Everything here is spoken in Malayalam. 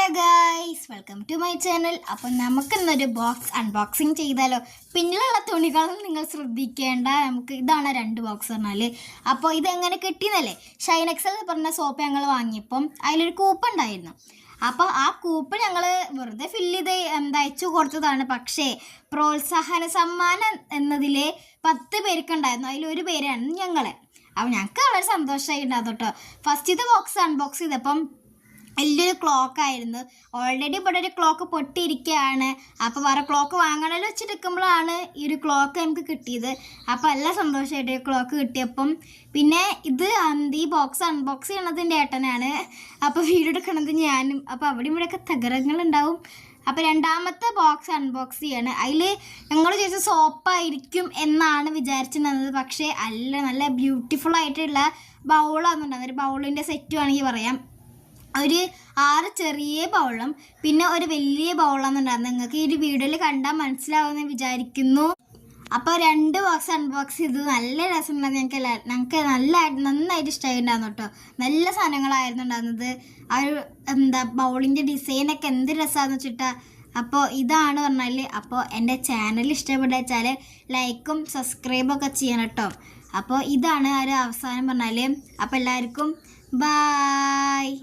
Hello guys, welcome to my channel. അപ്പം നമുക്കിന്നൊരു ബോക്സ് അൺബോക്സിങ് ചെയ്താലോ. പിന്നിലുള്ള തുണികളും നിങ്ങൾ ശ്രദ്ധിക്കേണ്ട. ഇതാണ് 2 ബോക്സ് പറഞ്ഞാൽ. അപ്പോൾ ഇതെങ്ങനെ കിട്ടിയെന്നല്ലേ, ഷൈനെക്സൽ എന്ന് പറഞ്ഞ സോപ്പ് ഞങ്ങൾ വാങ്ങിയപ്പം അതിലൊരു കൂപ്പൺ ഉണ്ടായിരുന്നു. അപ്പോൾ ആ കൂപ്പൺ ഞങ്ങൾ വെറുതെ ഫില്ല് ചെയ്ത് അയച്ചു കൊടുത്തതാണ്. പക്ഷേ പ്രോത്സാഹന സമ്മാനം എന്നതിൽ 10 പേർക്കുണ്ടായിരുന്നു. അതിലൊരു പേരാണ് ഞങ്ങൾ. അപ്പോൾ ഞങ്ങൾക്ക് വളരെ സന്തോഷമായിട്ടുണ്ടായിരുന്നു കേട്ടോ. ഫസ്റ്റത്തെ ബോക്സ് അൺബോക്സ് ചെയ്തപ്പം വലിയൊരു ക്ലോക്കായിരുന്നു. ഓൾറെഡി ഇവിടെ ഒരു ക്ലോക്ക് പൊട്ടിയിരിക്കുകയാണ്. അപ്പോൾ വേറെ ക്ലോക്ക് വാങ്ങണമെന്ന് വെച്ചെടുക്കുമ്പോഴാണ് ഈ ഒരു ക്ലോക്ക് നമുക്ക് കിട്ടിയത്. അപ്പോൾ നല്ല സന്തോഷമായിട്ട് ഈ ക്ലോക്ക് കിട്ടിയപ്പം. പിന്നെ ഈ ബോക്സ് അൺബോക്സ് ചെയ്യണത് എൻ്റെ ഏട്ടനാണ്. അപ്പോൾ വീഡിയോ എടുക്കണത് ഞാനും. അപ്പോൾ അവിടെ ഇവിടെയൊക്കെ തകരങ്ങളുണ്ടാവും. അപ്പോൾ രണ്ടാമത്തെ ബോക്സ് അൺബോക്സ് ചെയ്യാണ്. അതിൽ ഞങ്ങൾ ചോദിച്ച സോപ്പായിരിക്കും എന്നാണ് വിചാരിച്ചിരുന്നത്. പക്ഷേ അല്ല, നല്ല ബ്യൂട്ടിഫുൾ ആയിട്ടുള്ള ബൗളാണെന്നുണ്ടാകുന്നത്. ഒരു ബൗളിൻ്റെ സെറ്റ് വേണമെങ്കിൽ പറയാം. ഒരു 6 ചെറിയ ബൗളും പിന്നെ ഒരു വലിയ ബൗളാണെന്നുണ്ടായിരുന്നു. നിങ്ങൾക്ക് ഈ ഒരു വീഡിയോയിൽ കണ്ടാൽ മനസ്സിലാവുമെന്ന് വിചാരിക്കുന്നു. അപ്പോൾ 2 ബോക്സ് അൺബോക്സ് ചെയ്ത് നല്ല രസമുണ്ടായിരുന്നു. ഞങ്ങൾക്ക് നന്നായിട്ട് ഇഷ്ടമായിട്ടുണ്ടായിരുന്നു കേട്ടോ. നല്ല സാധനങ്ങളായിരുന്നു ഉണ്ടായിരുന്നത്. ആ ഒരു ബൗളിൻ്റെ ഡിസൈനൊക്കെ എന്ത് രസമാണെന്ന് വെച്ചിട്ടാ. അപ്പോൾ ഇതാണ് പറഞ്ഞാൽ. അപ്പോൾ എൻ്റെ ചാനൽ ഇഷ്ടപ്പെട്ടു വെച്ചാൽ ലൈക്കും സബ്സ്ക്രൈബൊക്കെ ചെയ്യണം കേട്ടോ. അപ്പോൾ ഇതാണ് ആ ഒരു അവസാനം പറഞ്ഞാൽ. അപ്പോൾ എല്ലാവർക്കും ബായ്.